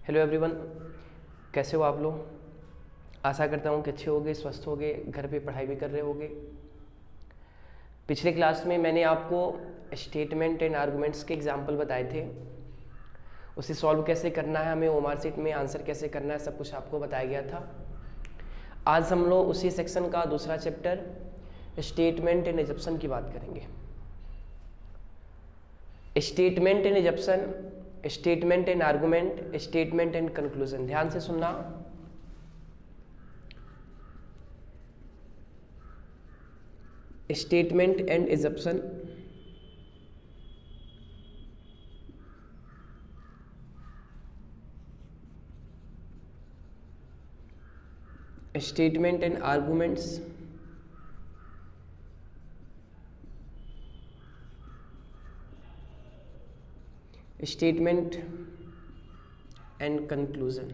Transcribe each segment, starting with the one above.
Hello everyone, कैसे हो आप लोग। आशा करता हूँ कि अच्छे होगे, स्वस्थ होगे, घर पे पढ़ाई भी कर रहे होगे। पिछले क्लास में मैंने आपको स्टेटमेंट एंड आर्गुमेंट्स के एग्जाम्पल बताए थे। उसे सॉल्व कैसे करना है, हमें ओमार सीट में आंसर कैसे करना है, सब कुछ आपको बताया गया था। आज हम लोग उसी सेक्शन का दूसरा चैप्टर स्टेटमेंट एंड एजप्शन की बात करेंगे। Statement and assumption, statement and argument, statement and conclusion. ध्यान से सुनना। Statement and assumption, statement and arguments, statement and conclusion.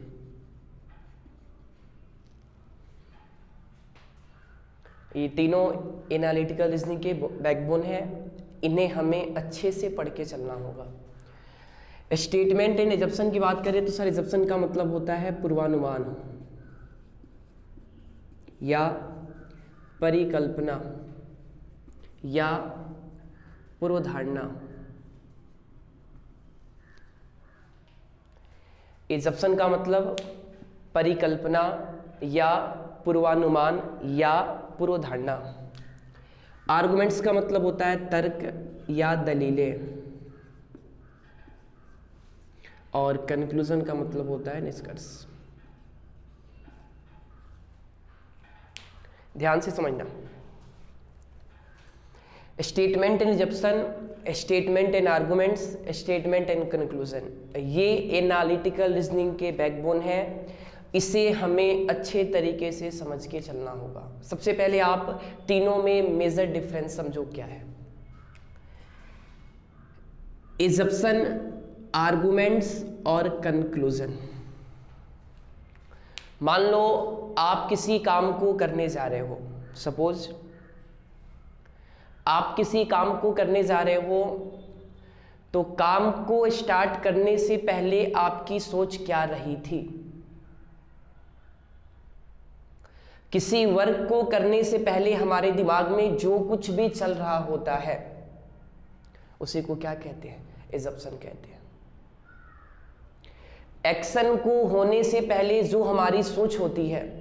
ये तीनों एनालिटिकल रीजनिंग के बैकबोन है। इन्हें हमें अच्छे से पढ़ के चलना होगा। स्टेटमेंट एंड एजप्शन की बात करें तो सर, एजप्शन का मतलब होता है पूर्वानुमान या परिकल्पना या पूर्वधारणा। एजप्शन का मतलब परिकल्पना या पूर्वानुमान या पूर्वधारणा। आर्गुमेंट्स का मतलब होता है तर्क या दलीलें, और कंक्लूजन का मतलब होता है निष्कर्ष। ध्यान से समझना। Statement and assumption, statement and arguments, statement and conclusion, ये एनालिटिकल रीजनिंग के बैकबोन है। इसे हमें अच्छे तरीके से समझ के चलना होगा। सबसे पहले आप तीनों में मेजर डिफरेंस समझो क्या है। एजप्शन, आर्गुमेंट्स और कंक्लूजन। मान लो आप किसी काम को करने जा रहे हो। सपोज आप किसी काम को करने जा रहे हो, तो काम को स्टार्ट करने से पहले आपकी सोच क्या रही थी। किसी वर्क को करने से पहले हमारे दिमाग में जो कुछ भी चल रहा होता है उसी को क्या कहते हैं? एजप्शन कहते हैं। एक्शन को होने से पहले जो हमारी सोच होती है,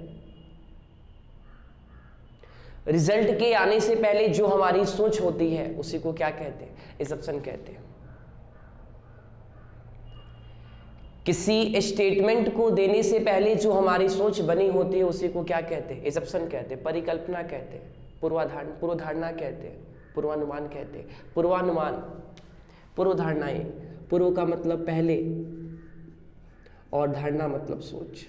रिजल्ट के आने से पहले जो हमारी सोच होती है, उसी को क्या कहते हैं? एजप्शन कहते हैं। किसी स्टेटमेंट को देने से पहले जो हमारी सोच बनी होती है उसी को क्या कहते हैं? एजप्शन कहते हैं। परिकल्पना कहते हैं, पूर्वधारणा कहते हैं, पूर्वानुमान कहते हैं। पूर्वानुमान, पूर्वधारणाएं। पूर्व का मतलब पहले और धारणा मतलब सोच।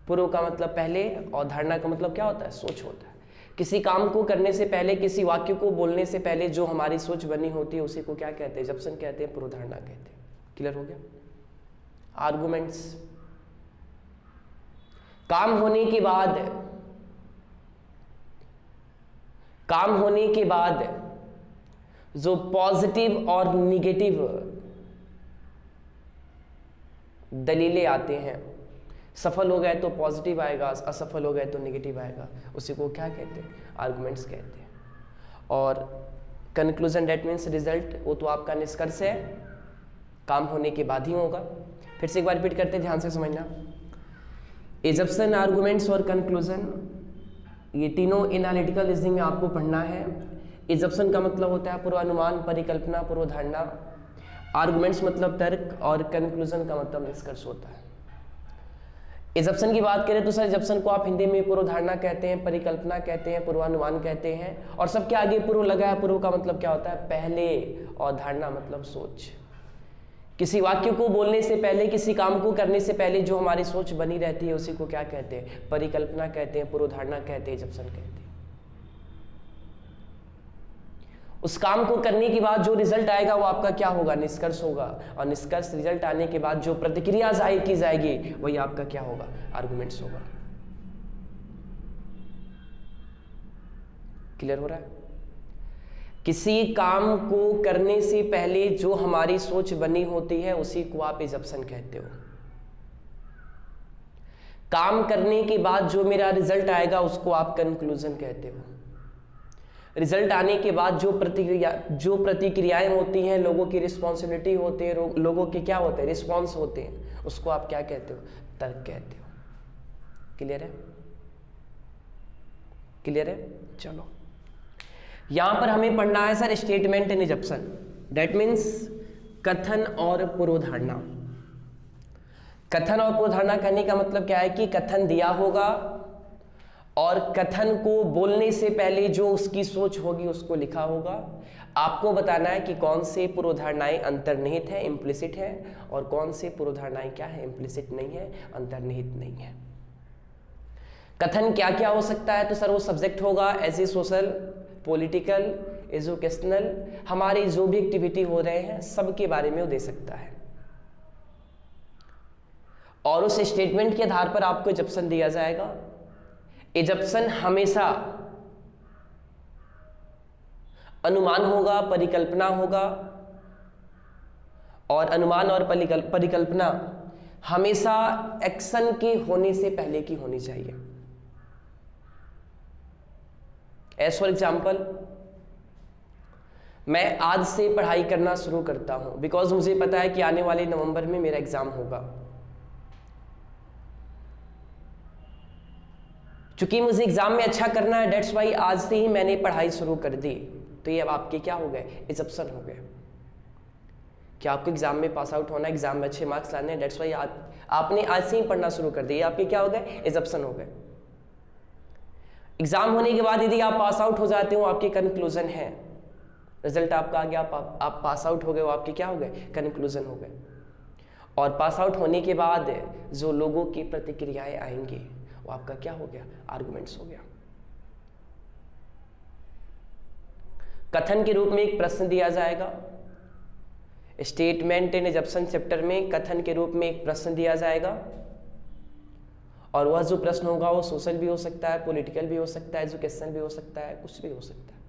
पूर्व का मतलब पहले और धारणा का मतलब क्या होता है? सोच होता है। किसी काम को करने से पहले, किसी वाक्य को बोलने से पहले जो हमारी सोच बनी होती है उसी को क्या कहते हैं? एजप्शन कहते हैं, पूर्वधारणा कहते हैं। क्लियर हो गया? आर्गुमेंट्स, काम होने के बाद जो पॉजिटिव और निगेटिव दलीलें आते हैं, सफल हो गए तो पॉजिटिव आएगा, असफल हो गए तो नेगेटिव आएगा, उसी को क्या कहते हैं? आर्गुमेंट्स कहते हैं। और कंक्लूजन, डेट मीन्स रिजल्ट, वो तो आपका निष्कर्ष है, काम होने के बाद ही होगा। फिर से एक बार रिपीट करते हैं, ध्यान से समझना। एजप्शन, आर्गुमेंट्स और कंक्लूजन, ये तीनों एनालिटिकल रीजनिंग में आपको पढ़ना है। एजप्शन का मतलब होता है पूर्वानुमान, परिकल्पना, पूर्वधारणा। आर्गुमेंट्स मतलब तर्क, और कंक्लूजन का मतलब निष्कर्ष होता है। एजप्शन की बात करें तो सर, एजप्शन को आप हिंदी में पूर्वधारणा कहते हैं, परिकल्पना कहते हैं, पूर्वानुमान कहते हैं, और सबके आगे पूर्व लगा है। पूर्व का मतलब क्या होता है? पहले, और धारणा मतलब सोच। किसी वाक्य को बोलने से पहले, किसी काम को करने से पहले जो हमारी सोच बनी रहती है उसी को क्या कहते हैं? परिकल्पना कहते हैं, पूर्वधारणा कहते हैं, एजप्शन कहते हैं। उस काम को करने के बाद जो रिजल्ट आएगा वो आपका क्या होगा? निष्कर्ष होगा। और निष्कर्ष, रिजल्ट आने के बाद जो प्रतिक्रिया जाहिर की जाएगी वही आपका क्या होगा? आर्गुमेंट्स होगा। क्लियर हो रहा है? किसी काम को करने से पहले जो हमारी सोच बनी होती है उसी को आप एजम्पशन कहते हो। काम करने के बाद जो मेरा रिजल्ट आएगा उसको आप कंक्लूजन कहते हो। रिजल्ट आने के बाद जो प्रतिक्रियाएं होती हैं, लोगों की रिस्पॉन्सिबिलिटी होती है, लोगों के क्या होते हैं, रिस्पॉन्स होते हैं, उसको आप क्या कहते हो, तर्क कहते हो। क्लियर है? क्लियर है? चलो, यहां पर हमें पढ़ना है sir statement and assumption, that means कथन और पूर्वधारणा। कथन और पूर्वधारणा करने का मतलब क्या है कि कथन दिया होगा और कथन को बोलने से पहले जो उसकी सोच होगी उसको लिखा होगा। आपको बताना है कि कौन से पूर्वधारणाएं अंतर्निहित है, इम्प्लिसिट है, और कौन से पूर्वधारणाएं क्या है, इम्प्लिसिट नहीं है, अंतर्निहित नहीं है। कथन क्या क्या हो सकता है, तो सर वो सब्जेक्ट होगा ऐसे सोशल, पॉलिटिकल, एजुकेशनल, हमारी जो भी एक्टिविटी हो रहे हैं सबके बारे में वो दे सकता है। और उस स्टेटमेंट के आधार पर आपको एजम्पशन दिया जाएगा। एजम्पशन हमेशा अनुमान होगा, परिकल्पना होगा, और अनुमान और परिकल्पना हमेशा एक्शन के होने से पहले की होनी चाहिए। एज फॉर एग्जाम्पल, मैं आज से पढ़ाई करना शुरू करता हूं बिकॉज मुझे पता है कि आने वाले नवंबर में मेरा एग्जाम होगा। चूंकि मुझे एग्जाम में अच्छा करना है, डेट्स वाई आज से ही मैंने पढ़ाई शुरू कर दी। तो ये अब आपके क्या हो गए, एजम्पशन हो गए कि आपको एग्जाम में पास आउट होना है, एग्जाम में अच्छे मार्क्स लाने हैं, डेट्स वाई आपने आज से ही पढ़ना शुरू कर दिया। आपके क्या हो गए, एजम्पशन हो गए। एग्जाम होने के बाद यदि आप पास आउट हो जाते हो, आपके कंक्लूजन है, रिजल्ट आपका आ गया, आप पास आउट हो गए, वो आपके क्या हो गए, कंक्लूजन हो गए। और पास आउट होने के बाद जो लोगों की प्रतिक्रियाएं आएंगी वो आपका क्या हो गया, आर्गुमेंट्स हो गया। कथन के रूप में एक प्रश्न दिया जाएगा। स्टेटमेंट एंड एजम्पशन चैप्टर में कथन के रूप में एक प्रश्न दिया जाएगा, और वह जो प्रश्न होगा वो सोशल भी हो सकता है, पॉलिटिकल भी हो सकता है, एजुकेशनल भी हो सकता है, कुछ भी हो सकता है।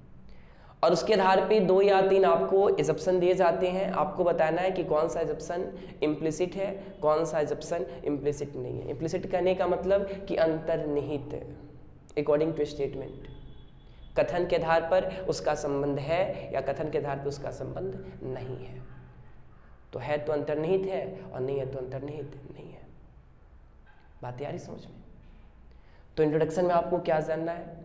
और उसके आधार पे 2 या 3 आपको एजम्पशन दिए जाते हैं। आपको बताना है कि कौन सा एजम्पशन इम्प्लिसिट है, कौन सा एजम्पशन इम्प्लिसिट नहीं है। इम्प्लिसिट कहने का मतलब कि अंतर्निहित, अकॉर्डिंग टू स्टेटमेंट, कथन के आधार पर उसका संबंध है या कथन के आधार पर उसका संबंध नहीं है। तो है तो अंतर्निहित है और नहीं है तो अंतर्निहित नहीं है। बात आ रही समझ में? तो इंट्रोडक्शन में आपको क्या जानना है,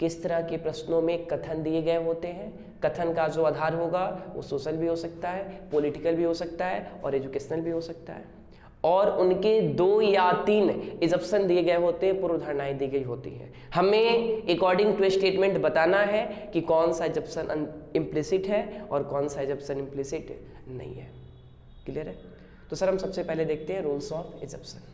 किस तरह के प्रश्नों में कथन दिए गए होते हैं। कथन का जो आधार होगा वो सोशल भी हो सकता है, पॉलिटिकल भी हो सकता है और एजुकेशनल भी हो सकता है। और उनके 2 या 3 एजम्पशन दिए गए होते हैं, पूर्वधारणाएं दी गई होती हैं। हमें अकॉर्डिंग टू स्टेटमेंट बताना है कि कौन सा एजम्पशन इम्प्लिसिट है और कौन सा एजम्पशन इम्प्लिसिट नहीं है। क्लियर है? तो सर हम सबसे पहले देखते हैं रूल्स ऑफ एजम्पशन।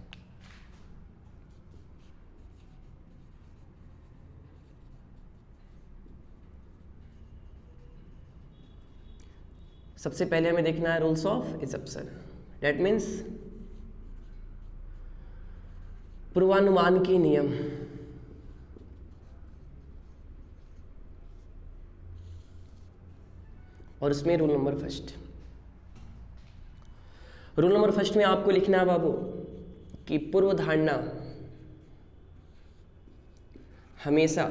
सबसे पहले हमें देखना है rules of assumption, that means पूर्वानुमान के नियम। और उसमें rule number first, rule number first में आपको लिखना है बाबू कि पूर्वधारणा हमेशा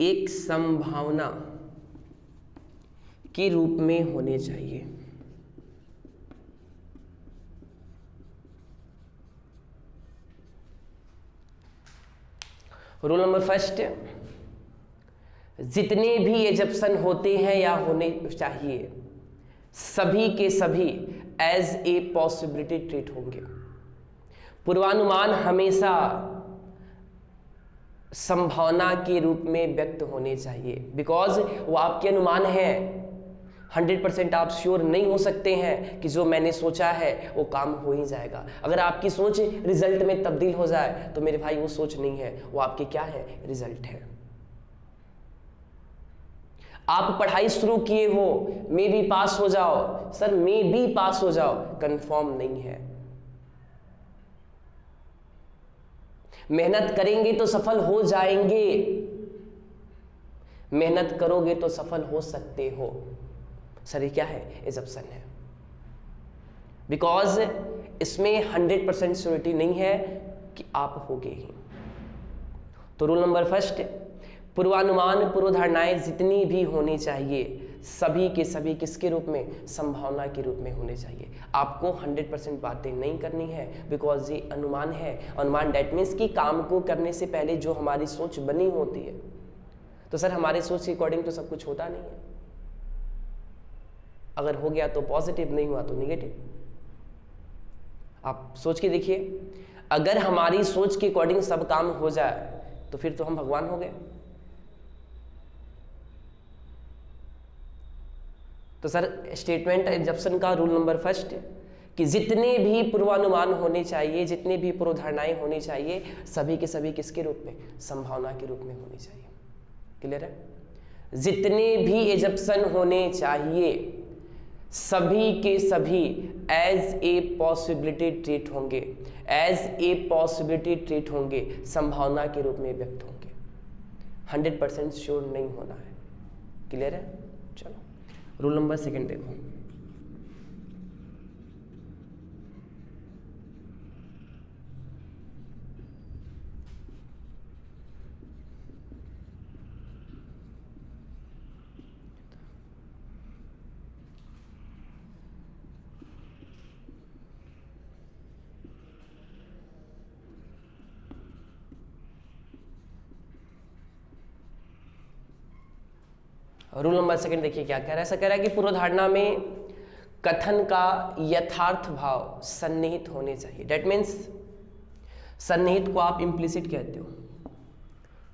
एक संभावना के रूप में होने चाहिए। रूल नंबर फर्स्ट, जितने भी एजम्पशन होते हैं या होने चाहिए सभी के सभी एज ए पॉसिबिलिटी ट्रीट होंगे। पूर्वानुमान हमेशा संभावना के रूप में व्यक्त होने चाहिए, बिकॉज वो आपके अनुमान है। 100% आप श्योर नहीं हो सकते हैं कि जो मैंने सोचा है वो काम हो ही जाएगा। अगर आपकी सोच रिजल्ट में तब्दील हो जाए तो मेरे भाई वो सोच नहीं है, वो आपके क्या है, रिजल्ट है। आप पढ़ाई शुरू किए हो, मे भी पास हो जाओ, सर मे भी पास हो जाओ, कंफर्म नहीं है। मेहनत करेंगे तो सफल हो जाएंगे, मेहनत करोगे तो सफल हो सकते हो। सर ये क्या है? एजप्शन है, बिकॉज इसमें 100% श्योरिटी नहीं है कि आप होगे ही। तो रूल नंबर फर्स्ट, पूर्वानुमान पूर्वधारणाएं जितनी भी होनी चाहिए सभी के सभी किसके रूप में? संभावना के रूप में होने चाहिए। आपको 100% बातें नहीं करनी है, बिकॉज ये अनुमान है। अनुमान डेट मीन्स कि काम को करने से पहले जो हमारी सोच बनी होती है। तो सर हमारी सोच के अकॉर्डिंग तो सब कुछ होता नहीं है। अगर हो गया तो पॉजिटिव, नहीं हुआ तो निगेटिव। आप सोच के देखिए, अगर हमारी सोच के अकॉर्डिंग सब काम हो जाए तो फिर तो हम भगवान हो गए। तो सर स्टेटमेंट एजप्शन का रूल नंबर फर्स्ट कि जितने भी पूर्वानुमान होने चाहिए, जितने भी पूर्वधारणाएं होनी चाहिए, सभी के सभी किसके रूप में? संभावना के रूप में होनी चाहिए। क्लियर है? जितने भी एजप्शन होने चाहिए सभी के सभी एज ए पॉसिबिलिटी ट्रीट होंगे, एज ए पॉसिबिलिटी ट्रीट होंगे, संभावना के रूप में व्यक्त होंगे। 100% श्योर नहीं होना है। क्लियर है? चलो रूल नंबर सेकंड देखो। रूल नंबर सेकंड देखिए क्या कह रहा है। ऐसा कह रहा है कि पूर्वधारणा में कथन का यथार्थ भाव सन्निहित होने चाहिए। डेट मीन्स सन्निहित को आप इम्प्लिसिट कहते हो।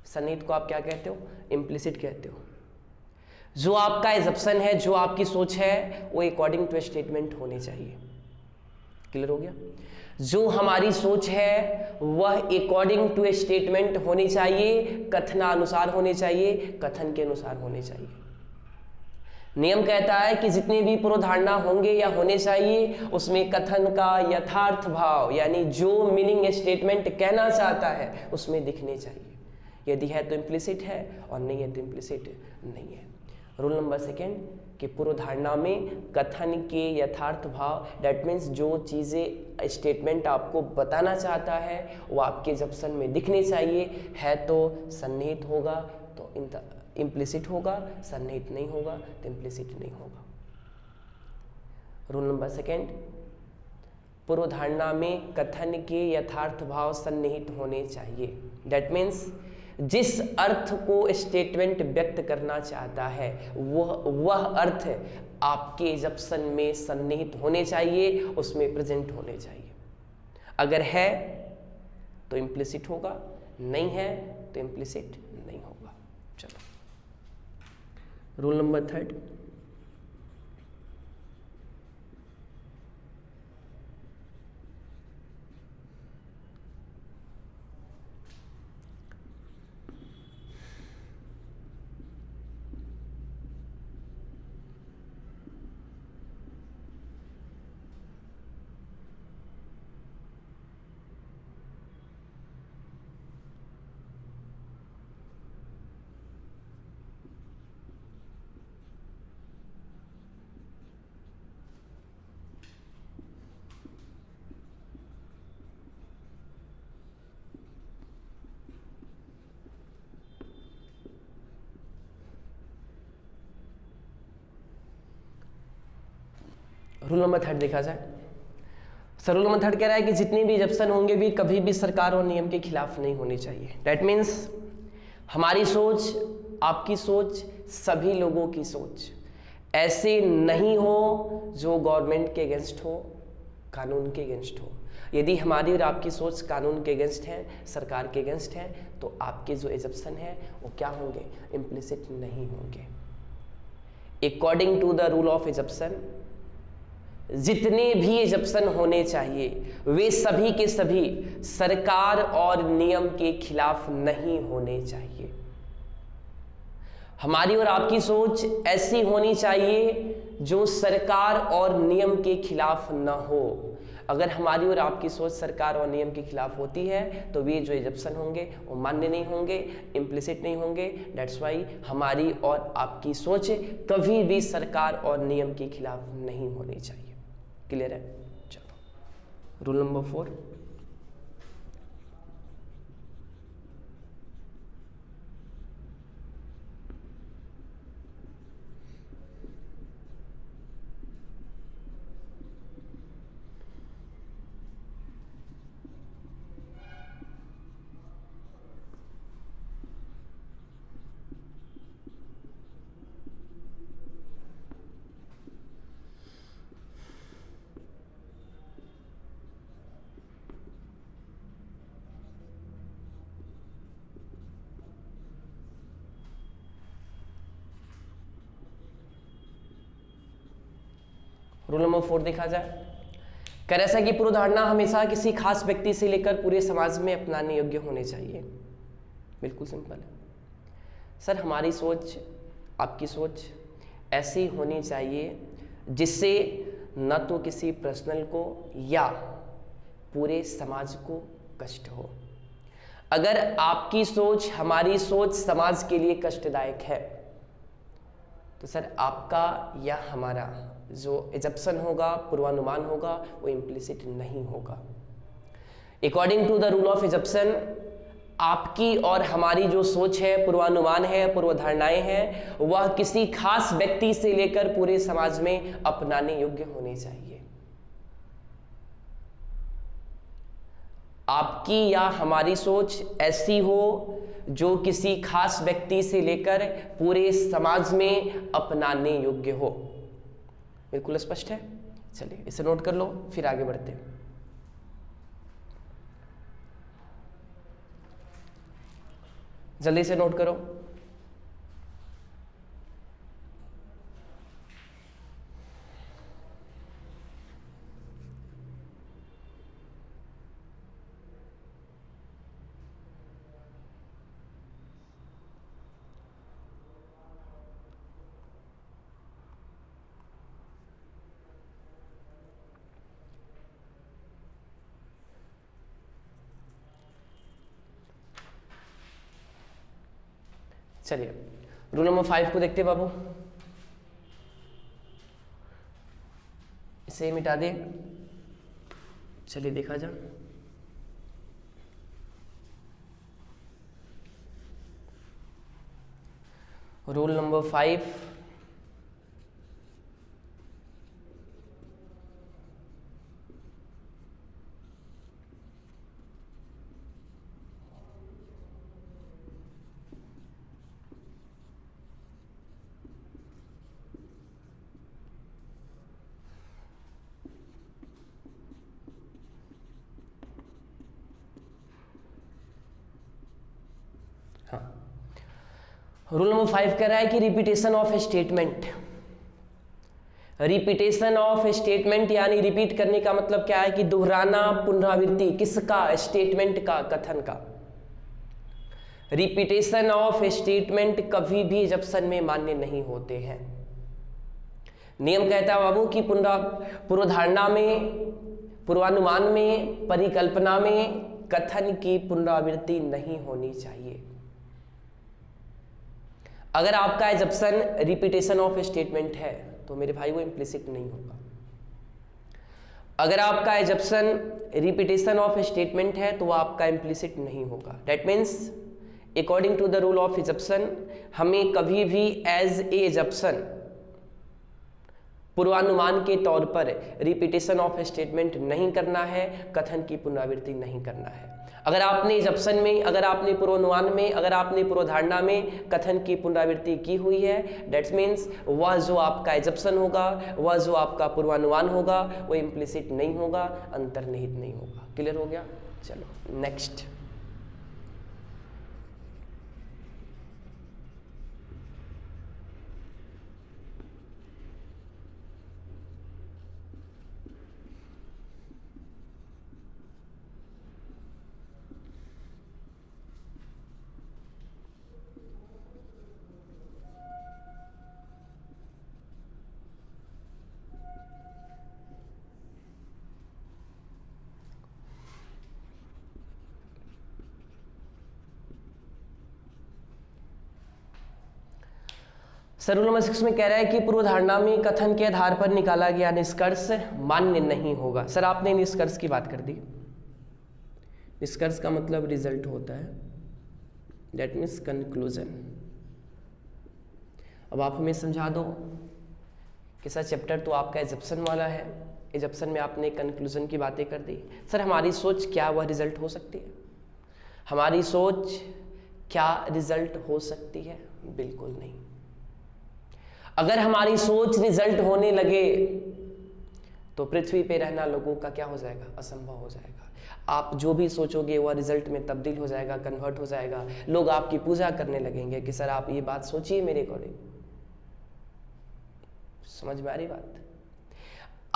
सन्निहित को आप क्या कहते हो? इम्प्लिसिट कहते हो। जो आपका एजप्शन है, जो आपकी सोच है, वो अकॉर्डिंग टू स्टेटमेंट होनी चाहिए। क्लियर हो गया? जो हमारी सोच है वह अकॉर्डिंग टू स्टेटमेंट होनी चाहिए, कथनानुसार होने चाहिए, कथन के अनुसार होने चाहिए। नियम कहता है कि जितनी भी पूर्वधारणा होंगे या होने चाहिए उसमें कथन का यथार्थ भाव यानी जो मीनिंग स्टेटमेंट कहना चाहता है उसमें दिखने चाहिए। यदि है तो इम्प्लिसिट है और नहीं है तो इम्प्लिसिट नहीं है। रूल नंबर सेकेंड कि पूर्वधारणा में कथन के यथार्थ भाव, डेट मीन्स जो चीज़ें स्टेटमेंट आपको बताना चाहता है वो आपके एजप्शन में दिखने चाहिए। है तो सन्निहित होगा तो इम्प्लिसिट होगा, सन्निहित नहीं होगा तो इम्प्लिसिट नहीं होगा। रूल नंबर सेकेंड, पूर्वधारणा में कथन के यथार्थ भाव सन्निहित होने चाहिए। डेट मीन्स जिस अर्थ को स्टेटमेंट व्यक्त करना चाहता है वह अर्थ आपके एजप्शन में सन्निहित होने चाहिए, उसमें प्रेजेंट होने चाहिए। अगर है तो इम्प्लिसिट होगा, नहीं है तो इम्प्लिसिट नहीं होगा। चलो rule number third, rule number third देखा जाए। सर रूल नंबर थर्ड कह रहा है कि जितनी भी एजप्शन होंगे भी कभी भी सरकार और नियम के खिलाफ नहीं होनी चाहिए। डेट मीन्स हमारी सोच, आपकी सोच, सभी लोगों की सोच ऐसे नहीं हो जो गवर्नमेंट के अगेंस्ट हो, कानून के अगेंस्ट हो। यदि हमारी और आपकी सोच कानून के अगेंस्ट है, सरकार के अगेंस्ट है, तो आपके जो एजप्शन है वो क्या होंगे? इम्प्लिसिट नहीं होंगे। According to the rule of assumption जितने भी एजप्शन होने चाहिए वे सभी के सभी सरकार और नियम के खिलाफ नहीं होने चाहिए। हमारी और आपकी सोच ऐसी होनी चाहिए जो सरकार और नियम के खिलाफ न हो। अगर हमारी और आपकी सोच सरकार और नियम के खिलाफ होती है तो वे जो एजप्शन होंगे वो मान्य नहीं होंगे, इम्प्लिसिट नहीं होंगे। दैट्स वाई हमारी और आपकी सोच कभी भी सरकार और नियम के खिलाफ नहीं होनी चाहिए। क्लियर है? चलो रूल नंबर 4। रूल नंबर 4 देखा जाए, कैरेसा की पूर्वधारणा हमेशा किसी खास व्यक्ति से लेकर पूरे समाज में अपनाने योग्य होने चाहिए। बिल्कुल सिंपल है सर, हमारी सोच आपकी सोच ऐसी होनी चाहिए जिससे न तो किसी पर्सनल को या पूरे समाज को कष्ट हो। अगर आपकी सोच हमारी सोच समाज के लिए कष्टदायक है तो सर आपका या हमारा जो एजप्शन होगा, पूर्वानुमान होगा, वो इम्प्लिसिट नहीं होगा। According to the rule of assumption आपकी और हमारी जो सोच है, पूर्वानुमान है, पूर्वधारणाएं हैं, वह किसी खास व्यक्ति से लेकर पूरे समाज में अपनाने योग्य होने चाहिए। आपकी या हमारी सोच ऐसी हो जो किसी खास व्यक्ति से लेकर पूरे समाज में अपनाने योग्य हो। बिल्कुल स्पष्ट है? चलिए इसे नोट कर लो, फिर आगे बढ़ते हैं। जल्दी से नोट करो। चलिए रूल नंबर 5 को देखते हैं बाबू, इसे मिटा दे। चलिए देखा जाए, रूल नंबर 5 हाँ, रूल नंबर 5 कह रहा है कि repetition of statement. Repetition of statement यानी रिपीट करने का मतलब क्या है कि दोहराना, पुनरावृत्ति। किसका? स्टेटमेंट का, कथन का। रिपीटेशन ऑफ स्टेटमेंट कभी भी एजप्शन में मान्य नहीं होते हैं। नियम कहता है बाबू कि पूर्वधारणा में, पूर्वानुमान में, परिकल्पना में कथन की पुनरावृत्ति नहीं होनी चाहिए। अगर आपका एजप्शन रिपीटेशन ऑफ स्टेटमेंट है तो मेरे भाई वो इम्प्लिसिट नहीं होगा। अगर आपका एजप्शन रिपीटेशन ऑफ स्टेटमेंट है तो वो आपका इम्प्लिसिट नहीं होगा। That means according to the rule of assumption हमें कभी भी एज ए एजप्शन, पूर्वानुमान के तौर पर रिपीटेशन ऑफ स्टेटमेंट नहीं करना है, कथन की पुनरावृत्ति नहीं करना है। अगर आपने एजप्शन में, अगर आपने पूर्वानुमान में, अगर आपने पूर्वधारणा में कथन की पुनरावृत्ति की हुई है, दैट मीन्स वह जो आपका एजप्शन होगा, वह जो आपका पूर्वानुमान होगा, वो इम्प्लिसिट नहीं होगा, अंतर्निहित नहीं होगा। क्लियर हो गया? चलो नेक्स्ट। सर रूल नंबर 6 में कह रहा है कि पूर्वधारणा में कथन के आधार पर निकाला गया निष्कर्ष मान्य नहीं होगा। सर आपने निष्कर्ष की बात कर दी। निष्कर्ष का मतलब रिजल्ट होता है, दैट मीन्स कंक्लूजन। अब आप हमें समझा दो कि सर चैप्टर तो आपका एजप्शन वाला है, एजप्शन में आपने कंक्लूजन की बातें कर दी। सर हमारी सोच क्या वह रिजल्ट हो सकती है? हमारी सोच क्या रिजल्ट हो सकती है? बिल्कुल नहीं। अगर हमारी सोच रिजल्ट होने लगे तो पृथ्वी पे रहना लोगों का क्या हो जाएगा? असंभव हो जाएगा। आप जो भी सोचोगे वह रिजल्ट में तब्दील हो जाएगा, कन्वर्ट हो जाएगा। लोग आपकी पूजा करने लगेंगे कि सर आप ये बात सोचिए मेरे अकॉर्डिंग। समझ में आ रही बात?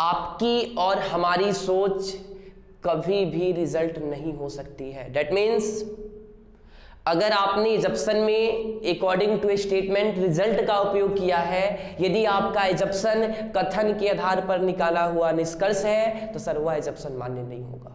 आपकी और हमारी सोच कभी भी रिजल्ट नहीं हो सकती है। दैट मीन्स अगर आपने एजप्शन में अकॉर्डिंग टू स्टेटमेंट रिजल्ट का उपयोग किया है, यदि आपका एजप्शन कथन के आधार पर निकाला हुआ निष्कर्ष है तो सर वह एजप्शन मान्य नहीं होगा।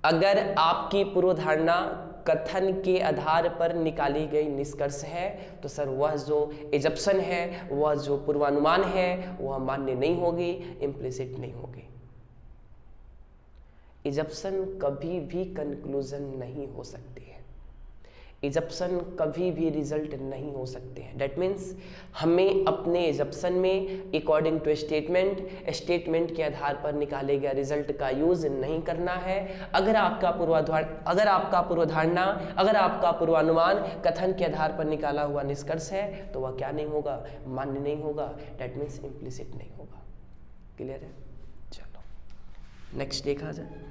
अगर आपकी पूर्वधारणा कथन के आधार पर निकाली गई निष्कर्ष है तो सर वह जो एजप्शन है, वह जो पूर्वानुमान है, वह मान्य नहीं होगी, इम्प्लिसिट नहीं होगी। एजप्शन कभी भी कंक्लूजन नहीं हो सकती है, एजप्शन कभी भी रिजल्ट नहीं हो सकते हैं। दैट मीन्स हमें अपने एजप्शन में अकॉर्डिंग टू स्टेटमेंट के आधार पर निकाले गए रिजल्ट का यूज नहीं करना है। अगर आपका पूर्वधारणा, अगर आपका पूर्वानुमान कथन के आधार पर निकाला हुआ निष्कर्ष है तो वह क्या नहीं होगा? मान्य नहीं होगा। दैट मीन्स इम्प्लिसिट नहीं होगा। क्लियर है? चलो नेक्स्ट देखा जाए।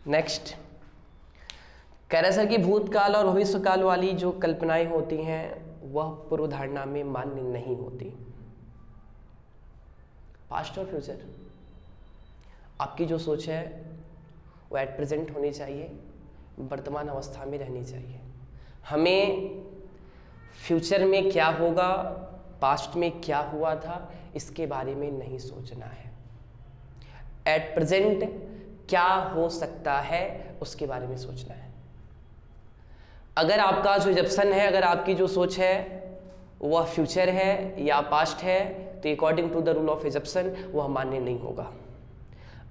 नेक्स्ट कह रहा है सर कि भूतकाल और भविष्यकाल वाली जो कल्पनाएं होती हैं वह पूर्वधारणा में मान्य नहीं होती। पास्ट और फ्यूचर, आपकी जो सोच है वो एट प्रेजेंट होनी चाहिए, वर्तमान अवस्था में रहनी चाहिए। हमें फ्यूचर में क्या होगा, पास्ट में क्या हुआ था, इसके बारे में नहीं सोचना है। एट प्रेजेंट क्या हो सकता है उसके बारे में सोचना है। अगर आपका जो एजप्शन है, अगर आपकी जो सोच है वह फ्यूचर है या पास्ट है तो according to the rule of assumption वह मान्य नहीं होगा।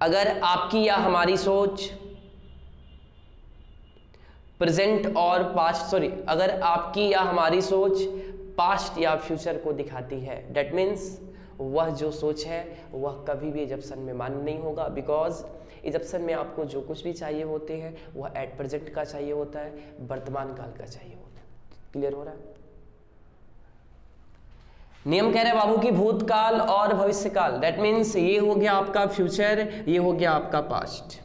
अगर आपकी या हमारी सोच प्रेजेंट और पास्ट, अगर आपकी या हमारी सोच पास्ट या फ्यूचर को दिखाती है, दैट मीन्स वह जो सोच है वह कभी भी एजप्शन में मान्य नहीं होगा। बिकॉज एजप्शन में आपको जो कुछ भी चाहिए होते हैं वह एट प्रेजेंट का चाहिए होता है, वर्तमान काल का चाहिए होता है। क्लियर हो रहा है? नियम कह रहे हैं बाबू की भूतकाल और भविष्यकाल, दैट मीन्स ये हो गया आपका फ्यूचर, ये हो गया आपका पास्ट।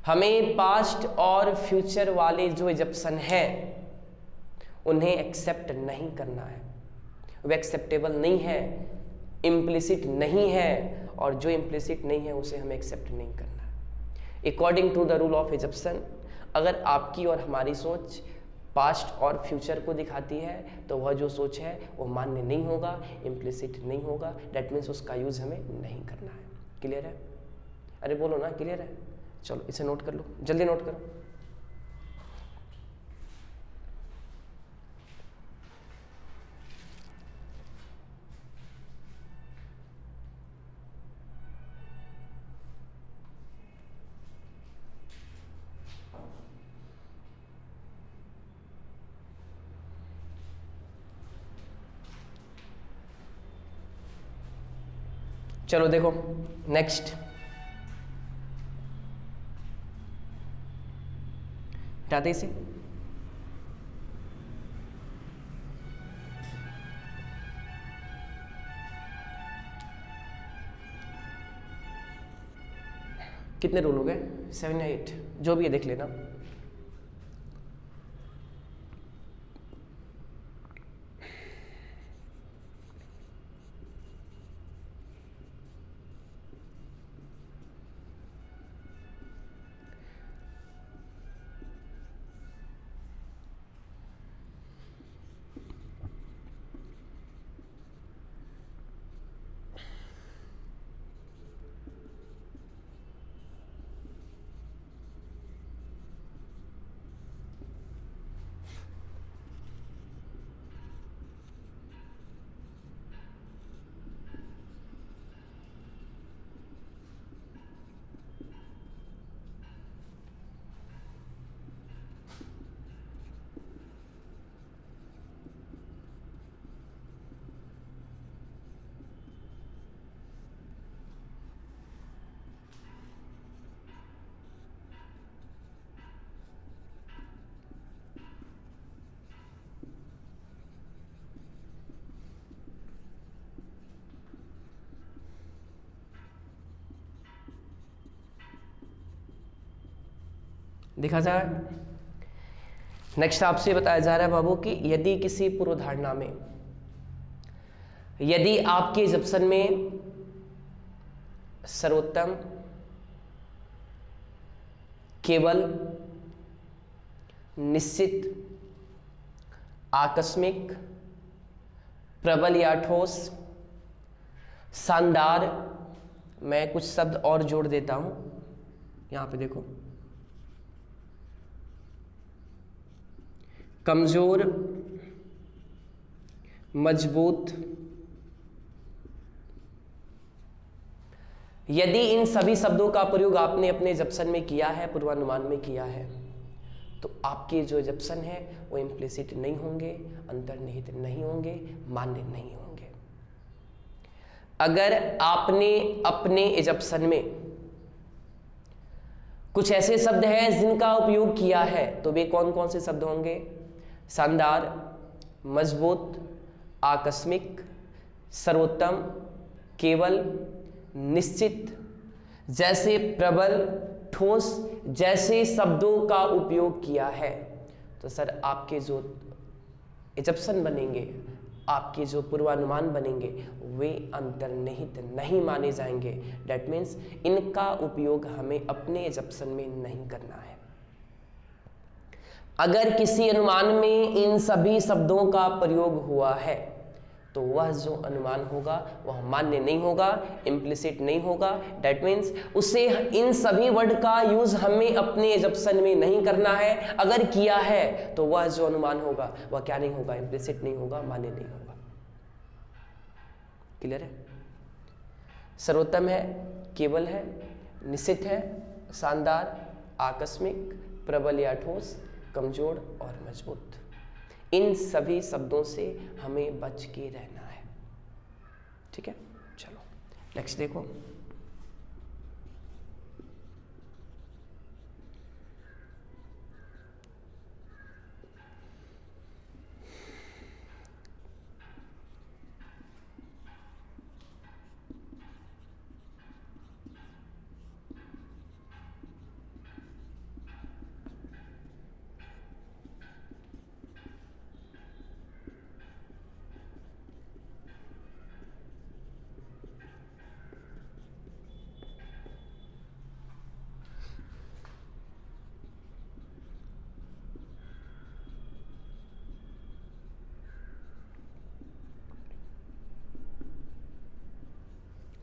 हमें पास्ट और फ्यूचर वाले जो एजप्शन है उन्हें एक्सेप्ट नहीं करना है, वो एक्सेप्टेबल नहीं है, इम्प्लिसिट नहीं है, और जो इम्प्लिसिट नहीं है उसे हमें एक्सेप्ट नहीं करना है। According to the rule of assumption अगर आपकी और हमारी सोच पास्ट और फ्यूचर को दिखाती है तो वह जो सोच है वो मान्य नहीं होगा, इम्प्लिसिट नहीं होगा। दैट मीन्स उसका यूज हमें नहीं करना है। क्लियर है? अरे बोलो ना, क्लियर है? चलो इसे नोट कर लो, जल्दी नोट करो। चलो देखो नेक्स्ट, हटाते इसे। कितने रूल हो गए? 7 या 8, जो भी है देख लेना। देखा जाए, नेक्स्ट आपसे बताया जा रहा है बाबू कि यदि किसी पूर्वधारणा में, यदि आपके जप्सन में सर्वोत्तम, केवल, निश्चित, आकस्मिक, प्रबल या ठोस, शानदार, मैं कुछ शब्द और जोड़ देता हूं, यहां पे देखो, कमजोर, मजबूत, यदि इन सभी शब्दों का प्रयोग आपने अपने जप्सन में किया है, पूर्वानुमान में किया है, तो आपके जो जप्सन है वो इम्प्लिसिट नहीं होंगे, अंतर्निहित नहीं होंगे, मान्य नहीं होंगे। अगर आपने अपने जप्सन में कुछ ऐसे शब्द हैं जिनका उपयोग किया है, तो वे कौन कौन से शब्द होंगे? शानदार, मजबूत, आकस्मिक, सर्वोत्तम, केवल, निश्चित, जैसे प्रबल, ठोस जैसे शब्दों का उपयोग किया है, तो सर आपके जो एजप्शन बनेंगे, आपके जो पूर्वानुमान बनेंगे, वे अंतर्निहित नहीं माने जाएंगे। डेट मीन्स इनका उपयोग हमें अपने एजप्शन में नहीं करना है। अगर किसी अनुमान में इन सभी शब्दों का प्रयोग हुआ है, तो वह जो अनुमान होगा वह मान्य नहीं होगा, इम्प्लिसिट नहीं होगा। डेट मीन्स उसे इन सभी वर्ड का यूज हमें अपने एजप्शन में नहीं करना है। अगर किया है तो वह जो अनुमान होगा वह क्या नहीं होगा? इम्प्लिसिट नहीं होगा, मान्य नहीं होगा। क्लियर है? सर्वोत्तम है, केवल है, निश्चित है, शानदार, आकस्मिक, प्रबल या ठोस, कमजोर और मजबूत, इन सभी शब्दों से हमें बच के रहना है। ठीक है, चलो नेक्स्ट देखो।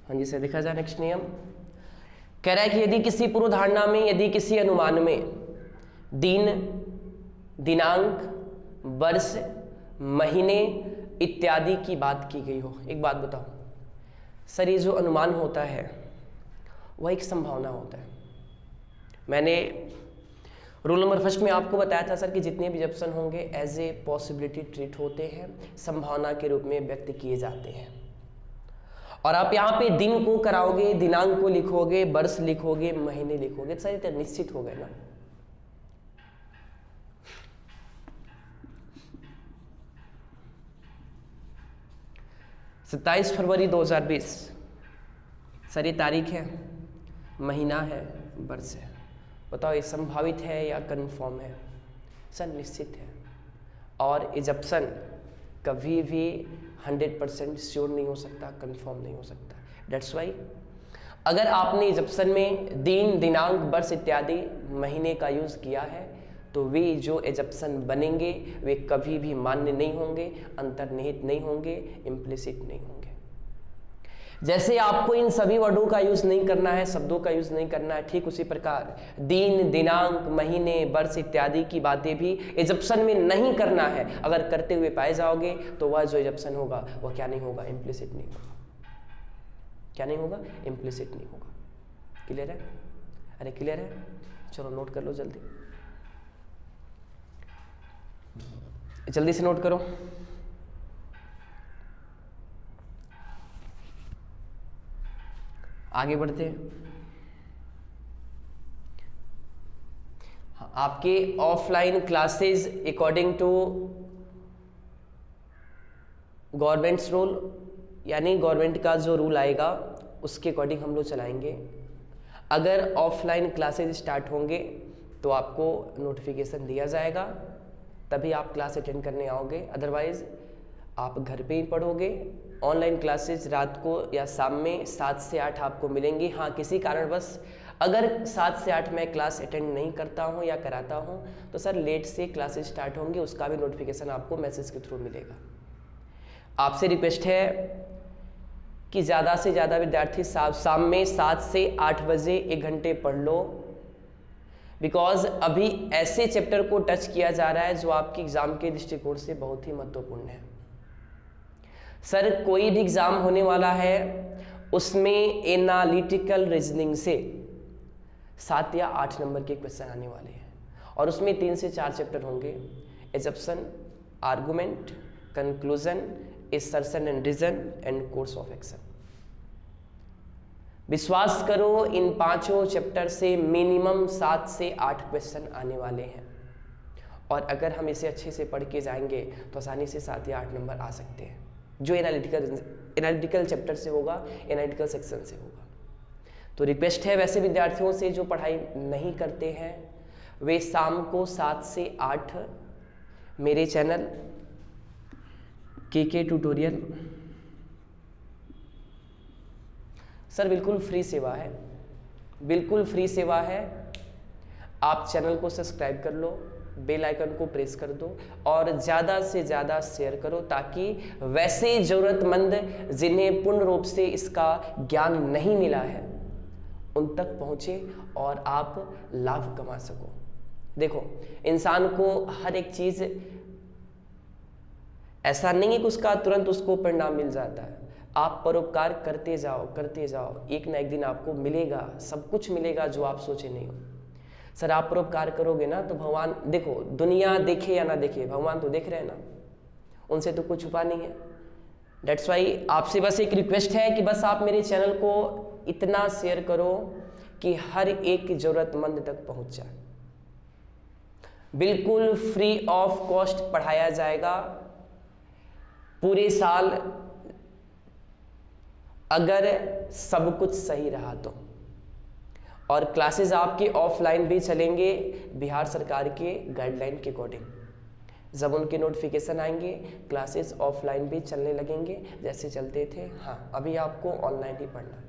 हाँ जी सर, देखा जाए नेक्स्ट नियम कह रहा है कि यदि किसी पूर्वधारणा में, यदि किसी अनुमान में दिन, दिनांक, वर्ष, महीने इत्यादि की बात की गई हो। एक बात बताओ सर, ये जो अनुमान होता है वह एक संभावना होता है। मैंने रूल नंबर फर्स्ट में आपको बताया था सर कि जितने भी जप्सन होंगे एज ए पॉसिबिलिटी ट्रीट होते हैं, संभावना के रूप में व्यक्त किए जाते हैं। और आप यहाँ पे दिन को कराओगे, दिनांक को लिखोगे, वर्ष लिखोगे, महीने लिखोगे, सर तो निश्चित हो गए ना। सत्ताईस फरवरी 2020 सर ये तारीख है, महीना है, वर्ष है। बताओ ये संभावित है या कन्फर्म है? सर निश्चित है। और इजप्शन कभी भी 100% श्योर नहीं हो सकता, कन्फर्म नहीं हो सकता। डेट्स वाई अगर आपने इजप्शन में दिन, दिनांक, वर्ष इत्यादि महीने का यूज़ किया है तो वे जो इजप्शन बनेंगे वे कभी भी मान्य नहीं होंगे, अंतर्निहित नहीं होंगे, इम्प्लिसिट नहीं होंगे। जैसे आपको इन सभी वर्डों का यूज नहीं करना है, शब्दों का यूज नहीं करना है, ठीक उसी प्रकार दिन, दिनांक, महीने, वर्ष इत्यादि की बातें भी इजप्शन में नहीं करना है। अगर करते हुए पाए जाओगे तो वह जो इजप्शन होगा वह क्या नहीं होगा? इम्प्लिसिट नहीं होगा। क्या नहीं होगा? इम्प्लिसिट नहीं होगा। क्लियर है? अरे क्लियर है? चलो नोट कर लो जल्दी, जल्दी से नोट करो। आगे बढ़ते हैं। आपके offline classes according to government's rule, यानी गवर्नमेंट का जो रूल आएगा उसके अकॉर्डिंग हम लोग चलाएंगे। अगर ऑफलाइन क्लासेस स्टार्ट होंगे तो आपको नोटिफिकेशन दिया जाएगा, तभी आप क्लास अटेंड करने आओगे, अदरवाइज आप घर पे ही पढ़ोगे। ऑनलाइन क्लासेस रात को या शाम में 7 से 8 आपको मिलेंगी। हाँ, किसी कारणवश अगर 7 से 8 मैं क्लास अटेंड नहीं करता हूँ या कराता हूँ तो सर लेट से क्लासेस स्टार्ट होंगे, उसका भी नोटिफिकेशन आपको मैसेज के थ्रू मिलेगा। आपसे रिक्वेस्ट है कि ज़्यादा से ज़्यादा विद्यार्थी शाम में 7 से 8 बजे 1 घंटे पढ़ लो, बिकॉज अभी ऐसे चैप्टर को टच किया जा रहा है जो आपके एग्जाम के दृष्टिकोण से बहुत ही महत्वपूर्ण है। सर कोई भी एग्जाम होने वाला है उसमें एनालिटिकल रीजनिंग से 7 या 8 नंबर के क्वेश्चन आने वाले हैं और उसमें 3 से 4 चैप्टर होंगे: assumption, argument, conclusion, assertion and reason and course of action. विश्वास करो इन 5 चैप्टर से मिनिमम 7 से 8 क्वेश्चन आने वाले हैं और अगर हम इसे अच्छे से पढ़ के जाएंगे तो आसानी से 7 या 8 नंबर आ सकते हैं, जो एनालिटिकल चैप्टर से होगा, एनालिटिकल सेक्शन से होगा। तो रिक्वेस्ट है वैसे विद्यार्थियों से जो पढ़ाई नहीं करते हैं वे शाम को 7 से 8 मेरे चैनल के ट्यूटोरियल, सर बिल्कुल फ्री सेवा है, बिल्कुल फ्री सेवा है। आप चैनल को सब्सक्राइब कर लो, बेल आइकन को प्रेस कर दो और ज़्यादा से ज़्यादा शेयर करो ताकि वैसे ज़रूरतमंद जिन्हें पूर्ण रूप से इसका ज्ञान नहीं मिला है उन तक पहुँचे और आप लाभ कमा सको। देखो, इंसान को हर एक चीज़ ऐसा नहीं है कि उसका तुरंत उसको परिणाम मिल जाता है। आप परोपकार करते जाओ, करते जाओ, एक ना एक दिन आपको मिलेगा, सब कुछ मिलेगा जो आप सोचे नहीं हो। सर आप परोपकार करोगे ना तो भगवान, देखो दुनिया देखे या ना देखे, भगवान तो देख रहे हैं ना, उनसे तो कुछ छुपा नहीं है। डेट्स वाई आपसे बस एक रिक्वेस्ट है कि बस आप मेरे चैनल को इतना शेयर करो कि हर एक जरूरतमंद तक पहुंच जाए। बिल्कुल फ्री ऑफ कॉस्ट पढ़ाया जाएगा पूरे साल, अगर सब कुछ सही रहा तो। और क्लासेस आपके ऑफलाइन भी चलेंगे बिहार सरकार के गाइडलाइन के अकॉर्डिंग। जब उनके नोटिफिकेशन आएंगे क्लासेस ऑफलाइन भी चलने लगेंगे जैसे चलते थे। हाँ, अभी आपको ऑनलाइन ही पढ़ना है।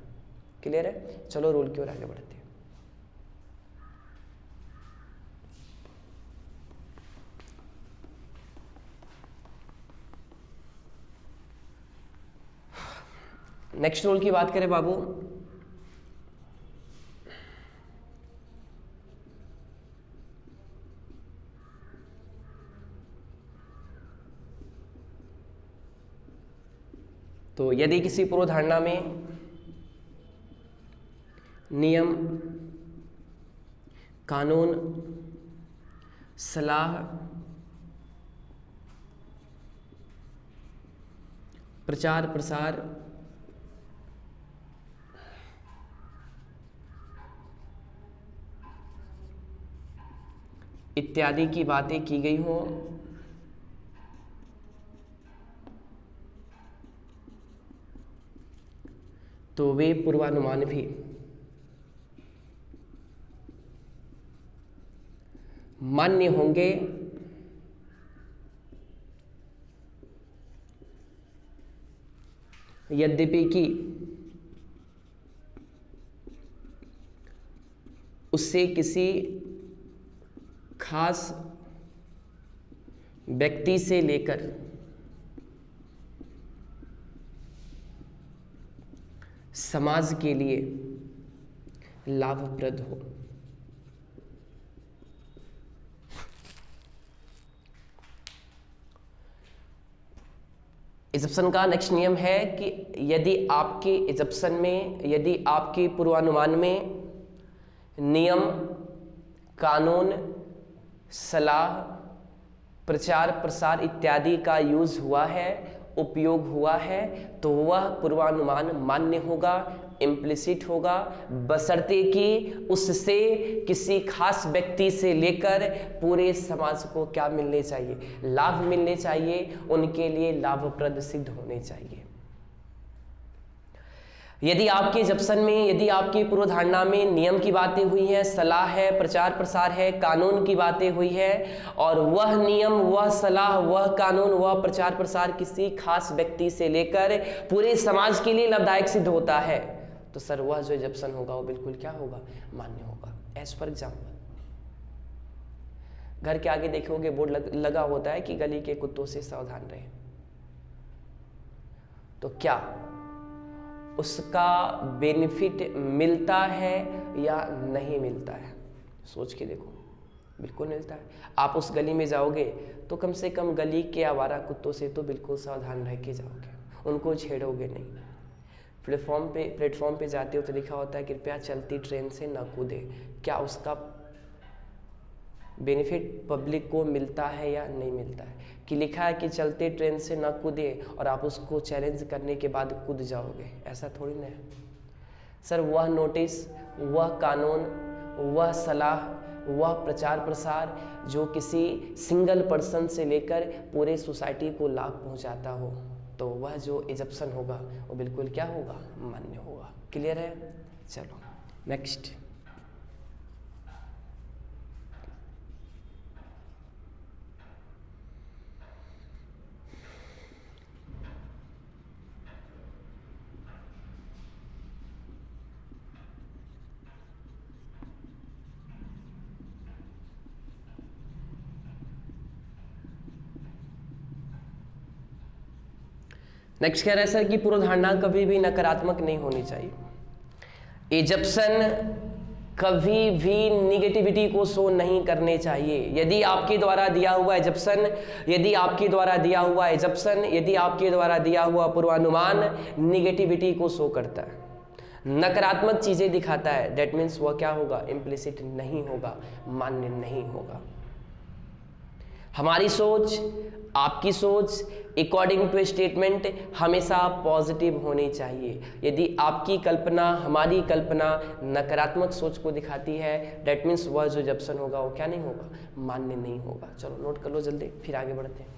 क्लियर है? चलो रूल की ओर आगे बढ़ते हैं। नेक्स्ट रूल की बात करें बाबू, तो यदि किसी पूर्वधारणा में नियम, कानून, सलाह, प्रचार प्रसार, इत्यादि की बातें की गई हों तो वे पूर्वानुमान भी मान्य होंगे, यद्यपि कि उससे किसी खास व्यक्ति से लेकर समाज के लिए लाभप्रद हो। इजप्शन का नेक्स्ट नियम है कि यदि आपके इजप्शन में, यदि आपके पूर्वानुमान में नियम, कानून, सलाह, प्रचार प्रसार इत्यादि का यूज हुआ है, उपयोग हुआ है, तो वह पूर्वानुमान मान्य होगा, इम्प्लिसिट होगा, बशर्ते कि उससे किसी खास व्यक्ति से लेकर पूरे समाज को क्या मिलने चाहिए, लाभ मिलने चाहिए, उनके लिए लाभप्रद सिद्ध होने चाहिए। यदि आपके जप्सन में, यदि आपकी पूर्वधारणा में नियम की बातें हुई हैं, सलाह है, प्रचार प्रसार है, कानून की बातें हुई है, और वह नियम, वह सलाह, वह कानून, वह प्रचार प्रसार किसी खास व्यक्ति से लेकर पूरे समाज के लिए लाभदायक सिद्ध होता है, तो सर वह जो जप्सन होगा वो बिल्कुल क्या होगा, मान्य होगा। एज फॉर एग्जाम्पल, घर के आगे देखोगे बोर्ड लगा होता है कि गली के कुत्तों से सावधान रहे, तो क्या उसका बेनिफिट मिलता है या नहीं मिलता है? सोच के देखो, बिल्कुल मिलता है। आप उस गली में जाओगे तो कम से कम गली के आवारा कुत्तों से तो बिल्कुल सावधान रह के जाओगे, उनको छेड़ोगे नहीं। प्लेटफॉर्म पे जाते हो तो लिखा होता है कृपया चलती ट्रेन से न कूदे, क्या उसका बेनिफिट पब्लिक को मिलता है या नहीं मिलता है? कि लिखा है कि चलते ट्रेन से ना कूदे और आप उसको चैलेंज करने के बाद कूद जाओगे, ऐसा थोड़ी ना है सर। वह नोटिस, वह कानून, वह सलाह, वह प्रचार प्रसार जो किसी सिंगल पर्सन से लेकर पूरे सोसाइटी को लाभ पहुंचाता हो, तो वह जो इजप्शन होगा वो बिल्कुल क्या होगा, मान्य होगा। क्लियर है? चलो नेक्स्ट। नेक्स्ट कह रहा है सर कि पूर्वधारणा कभी भी नकारात्मक नहीं होनी चाहिए। इजप्शन कभी भी निगेटिविटी को शो नहीं करने चाहिए। यदि आपके द्वारा दिया हुआ इजप्शन, यदि आपके द्वारा दिया हुआ इजप्शन, यदि आपके द्वारा दिया हुआ पूर्वानुमान निगेटिविटी को शो करता है, नकारात्मक चीजें दिखाता है, दैट मीन्स वह क्या होगा, इम्प्लिसिट नहीं होगा, मान्य नहीं होगा। हमारी सोच, आपकी सोच अकॉर्डिंग टू स्टेटमेंट हमेशा पॉजिटिव होनी चाहिए। यदि आपकी कल्पना, हमारी कल्पना नकारात्मक सोच को दिखाती है, दैट मीन्स वह जो जप्शन होगा वो क्या नहीं होगा, मान्य नहीं होगा। चलो नोट कर लो जल्दी, फिर आगे बढ़ते हैं।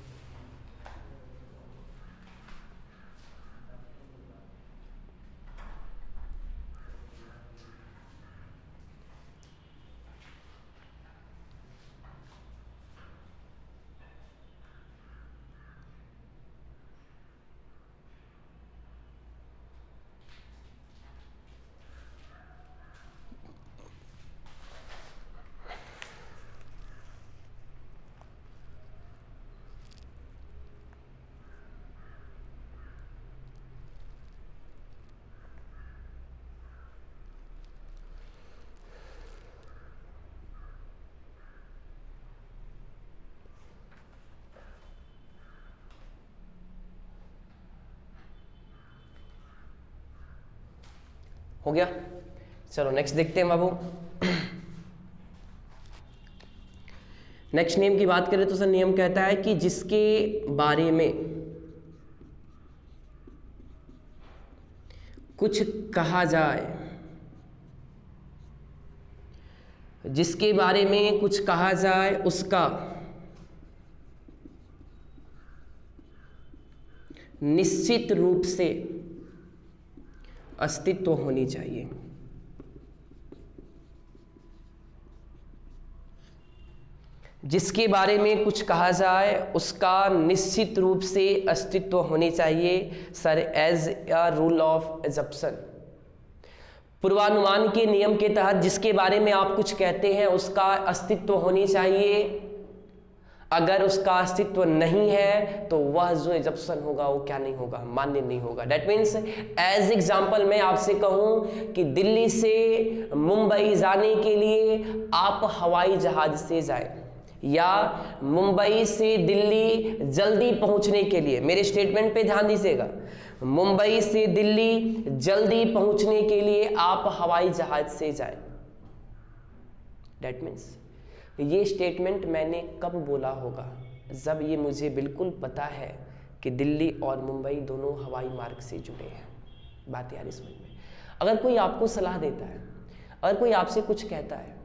हो गया? चलो नेक्स्ट देखते हैं बाबू। नेक्स्ट नियम की बात करें तो सर नियम कहता है कि जिसके बारे में कुछ कहा जाए, जिसके बारे में कुछ कहा जाए उसका निश्चित रूप से अस्तित्व होनी चाहिए। जिसके बारे में कुछ कहा जाए उसका निश्चित रूप से अस्तित्व होनी चाहिए sir, as a rule of assumption. पूर्वानुमान के नियम के तहत जिसके बारे में आप कुछ कहते हैं उसका अस्तित्व होनी चाहिए। अगर उसका अस्तित्व नहीं है तो वह जो एजप्शन होगा वो क्या नहीं होगा, मान्य नहीं होगा। दैट मीन्स एज एग्जाम्पल मैं आपसे कहूं कि दिल्ली से मुंबई जाने के लिए आप हवाई जहाज से जाएं, या मुंबई से दिल्ली जल्दी पहुंचने के लिए, मेरे स्टेटमेंट पे ध्यान दीजिएगा, मुंबई से दिल्ली जल्दी पहुंचने के लिए आप हवाई जहाज से जाएं। दैट मीन्स ये स्टेटमेंट मैंने कब बोला होगा, जब ये मुझे बिल्कुल पता है कि दिल्ली और मुंबई दोनों हवाई मार्ग से जुड़े हैं। बात यार समझ में। अगर कोई आपको सलाह देता है, अगर कोई आपसे कुछ कहता है,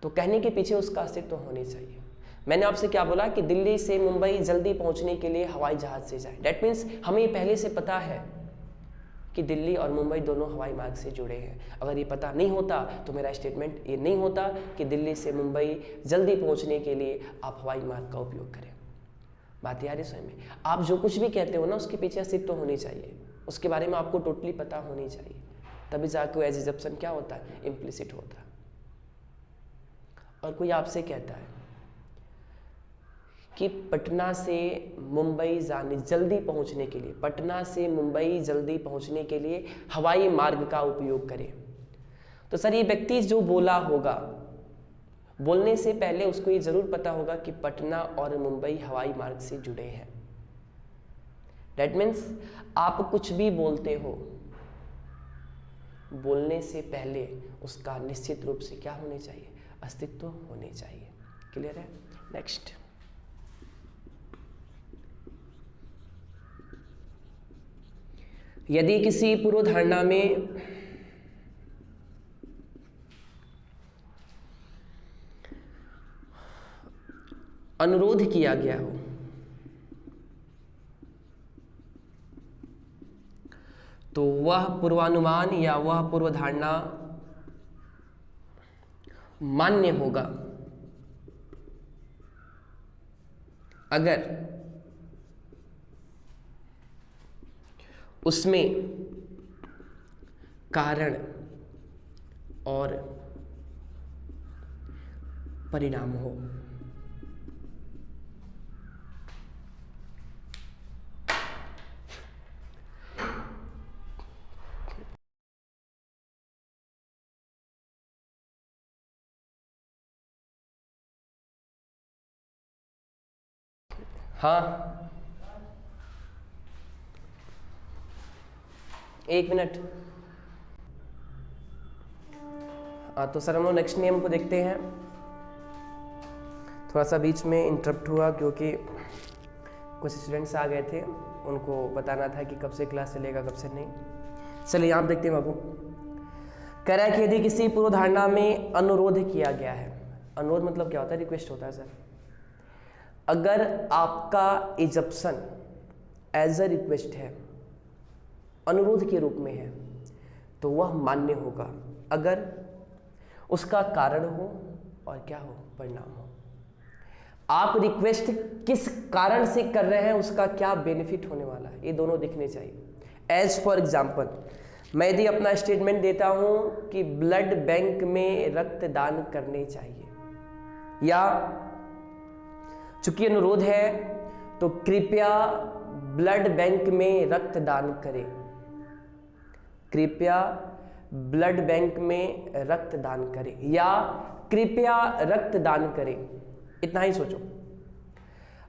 तो कहने के पीछे उसका अस्तित्व होनी चाहिए। मैंने आपसे क्या बोला कि दिल्ली से मुंबई जल्दी पहुंचने के लिए हवाई जहाज से जाए। दैट मीन्स हमें पहले से पता है कि दिल्ली और मुंबई दोनों हवाई मार्ग से जुड़े हैं। अगर ये पता नहीं होता तो मेरा स्टेटमेंट ये नहीं होता कि दिल्ली से मुंबई जल्दी पहुंचने के लिए आप हवाई मार्ग का उपयोग करें। बात यार स्वयं में, आप जो कुछ भी कहते हो ना उसके पीछे अस्तित्व होनी चाहिए, उसके बारे में आपको टोटली पता होनी चाहिए, तभी जाके एज एजप्शन क्या होता है, इम्प्लिसिट होता है। और कोई आपसे कहता है कि पटना से मुंबई जाने जल्दी पहुंचने के लिए, पटना से मुंबई जल्दी पहुंचने के लिए हवाई मार्ग का उपयोग करें, तो सर ये व्यक्ति जो बोला होगा, बोलने से पहले उसको ये जरूर पता होगा कि पटना और मुंबई हवाई मार्ग से जुड़े हैं। दैट मीन्स आप कुछ भी बोलते हो, बोलने से पहले उसका निश्चित रूप से क्या होने चाहिए, अस्तित्व होने चाहिए। क्लियर है? नेक्स्ट, यदि किसी पूर्वधारणा में अनुरोध किया गया हो तो वह पूर्वानुमान या वह पूर्वधारणा मान्य होगा अगर उसमें कारण और परिणाम हो। हाँ, एक मिनट। तो सर हम लोग नेक्स्ट नियम को देखते हैं। थोड़ा सा बीच में इंटरप्ट हुआ क्योंकि कुछ स्टूडेंट्स आ गए थे, उनको बताना था कि कब से क्लास चलेगा कब से नहीं। चलिए यहाँ देखते हैं बाबू। कह रहा है कि यदि किसी पूर्वधारणा में अनुरोध किया गया है, अनुरोध मतलब क्या होता है, रिक्वेस्ट होता है सर। अगर आपका एजप्शन एज अ रिक्वेस्ट है, अनुरोध के रूप में है, तो वह मान्य होगा अगर उसका कारण हो और क्या हो, परिणाम हो। आप रिक्वेस्ट किस कारण से कर रहे हैं, उसका क्या बेनिफिट होने वाला है, ये दोनों दिखने चाहिए। एज फॉर एग्जाम्पल, मैं यदि अपना स्टेटमेंट देता हूं कि ब्लड बैंक में रक्तदान करने चाहिए, या चूंकि अनुरोध है तो कृपया ब्लड बैंक में रक्तदान करें, कृपया ब्लड बैंक में रक्तदान करें, या कृपया रक्तदान करें। इतना ही सोचो।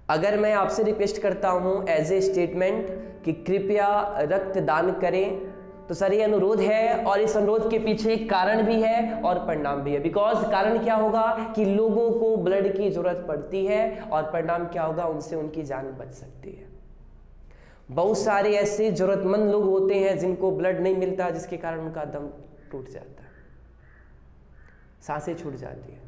अगर मैं आपसे रिक्वेस्ट करता हूं एज ए स्टेटमेंट कि कृपया रक्तदान करें, तो सर ये अनुरोध है और इस अनुरोध के पीछे कारण भी है और परिणाम भी है। बिकॉज कारण क्या होगा कि लोगों को ब्लड की जरूरत पड़ती है, और परिणाम क्या होगा, उनसे उनकी जान बच सकती है। बहुत सारे ऐसे जरूरतमंद लोग होते हैं जिनको ब्लड नहीं मिलता, जिसके कारण उनका दम टूट जाता है, सांसें छूट जाती है।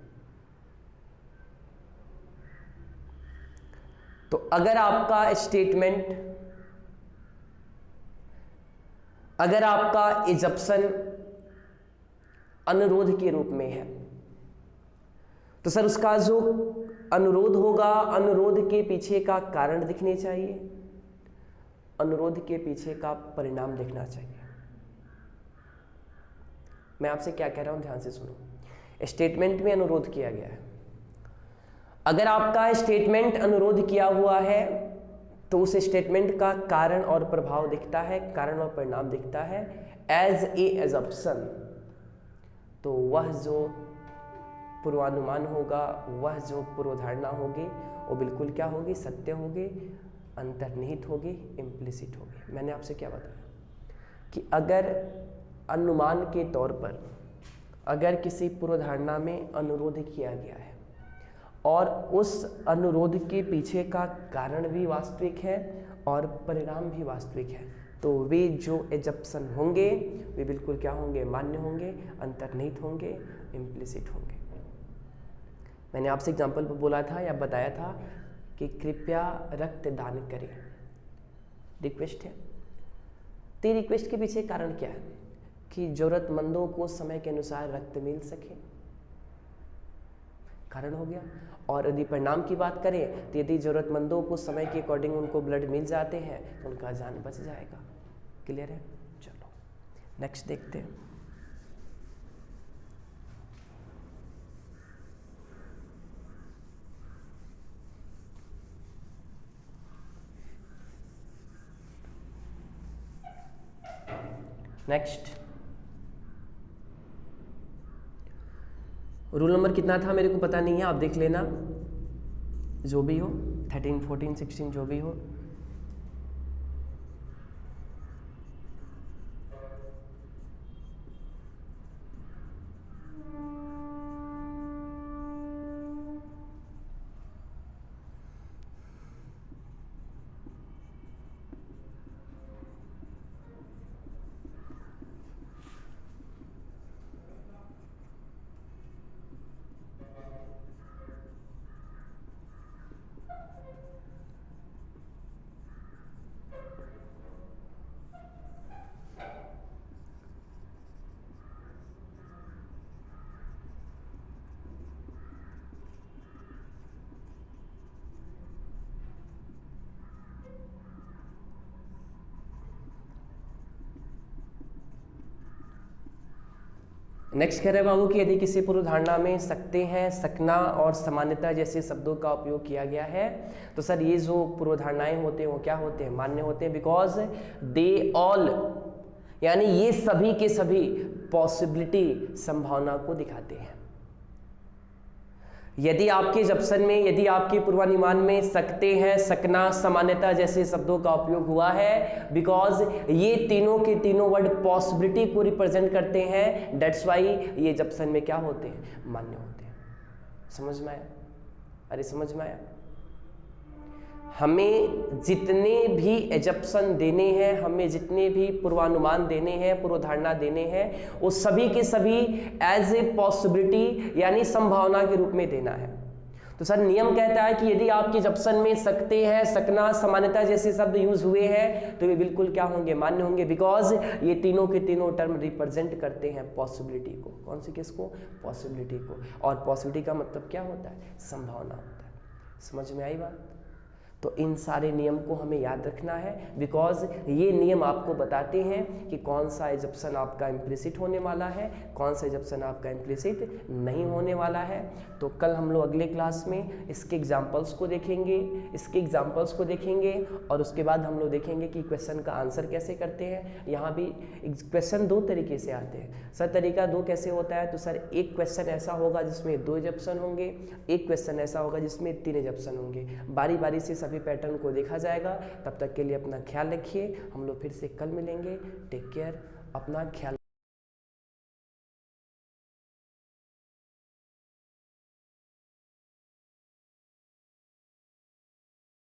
तो अगर आपका स्टेटमेंट, अगर आपका एजप्शन अनुरोध के रूप में है, तो सर उसका जो अनुरोध होगा, अनुरोध के पीछे का कारण दिखने चाहिए, अनुरोध के पीछे का परिणाम दिखना चाहिए। मैं आपसे क्या कह रहा हूं, ध्यान से सुनो। स्टेटमेंट में अनुरोध किया गया है, अगर आपका स्टेटमेंट अनुरोध किया हुआ है तो उस स्टेटमेंट का कारण और प्रभाव दिखता है, कारण और परिणाम दिखता है एज ए एजम्पशन। तो वह जो पूर्वानुमान होगा, वह जो पूर्वधारणा होगी, वो बिल्कुल क्या होगी, सत्य होगी, अंतर्निहित होगी, इम्प्लिसिट होगी। मैंने आपसे क्या बताया कि अगर अनुमान के तौर पर अगर किसी पूर्वधारणा में अनुरोध किया गया है और उस अनुरोध के पीछे का कारण भी वास्तविक है और परिणाम भी वास्तविक है, तो वे जो एजम्पशन होंगे वे बिल्कुल क्या होंगे, मान्य होंगे, अंतर्निहित होंगे, इम्प्लिसिट होंगे। मैंने आपसे एग्जाम्पल पर बोला था या बताया था कि कृपया रक्तदान करें, रिक्वेस्ट है। तो रिक्वेस्ट के पीछे कारण क्या है कि जरूरतमंदों को समय के अनुसार रक्त मिल सके, कारण हो गया। और यदि परिणाम की बात करें तो यदि जरूरतमंदों को समय के अकॉर्डिंग उनको ब्लड मिल जाते हैं तो उनका जान बच जाएगा। क्लियर है? चलो नेक्स्ट देखते हैं। नेक्स्ट रूल नंबर कितना था मेरे को पता नहीं है, आप देख लेना, जो भी हो 13, 14, 16 जो भी हो। नेक्स्ट कह रहे हैं बाबू कि यदि किसी पूर्वधारणा में सकते हैं, सकना और सामान्यता जैसे शब्दों का उपयोग किया गया है तो सर ये जो पूर्वधारणाएं होते हैं वो क्या होते हैं, मान्य होते हैं, बिकॉज दे ऑल, यानी ये सभी के सभी पॉसिबिलिटी, संभावना को दिखाते हैं। यदि आपके जप्सन में, यदि आपके पूर्वानुमान में सकते हैं, सकना, सामान्यता जैसे शब्दों का उपयोग हुआ है, बिकॉज ये तीनों के तीनों वर्ड पॉसिबिलिटी को रिप्रेजेंट करते हैं, डेट्स वाई ये जप्सन में क्या होते हैं, मान्य होते हैं। समझ में आया? अरे समझ में आया? हमें जितने भी एजप्शन देने हैं, हमें जितने भी पूर्वानुमान देने हैं, पूर्वधारणा देने हैं, वो सभी के सभी एज ए पॉसिबिलिटी यानी संभावना के रूप में देना है। तो सर नियम कहता है कि यदि आपके एजप्शन में सकते हैं, सकना, सामान्यता जैसे शब्द यूज हुए हैं तो वे बिल्कुल क्या होंगे, मान्य होंगे, बिकॉज ये तीनों के तीनों टर्म रिप्रेजेंट करते हैं पॉसिबिलिटी को। कौन सी? किसको? पॉसिबिलिटी को। और पॉसिबिलिटी का मतलब क्या होता है, संभावना होता है। समझ में आई बात? तो इन सारे नियम को हमें याद रखना है, बिकॉज ये नियम आपको बताते हैं कि कौन सा एजप्शन आपका इम्प्लिसिट होने वाला है, कौन सा एजप्शन आपका इम्प्लिसिट नहीं होने वाला है। तो कल हम लोग अगले क्लास में इसके एग्जाम्पल्स को देखेंगे, और उसके बाद हम लोग देखेंगे कि क्वेश्चन का आंसर कैसे करते हैं। यहाँ भी क्वेश्चन दो तरीके से आते हैं सर। तरीका दो कैसे होता है? तो सर एक क्वेश्चन ऐसा होगा जिसमें 2 एजप्शन होंगे, एक क्वेश्चन ऐसा होगा जिसमें 3 एजप्शन होंगे। बारी बारी से सभी पैटर्न को देखा जाएगा। तब तक के लिए अपना ख्याल रखिए, हम लोग फिर से कल मिलेंगे। टेक केयर, अपना ख्याल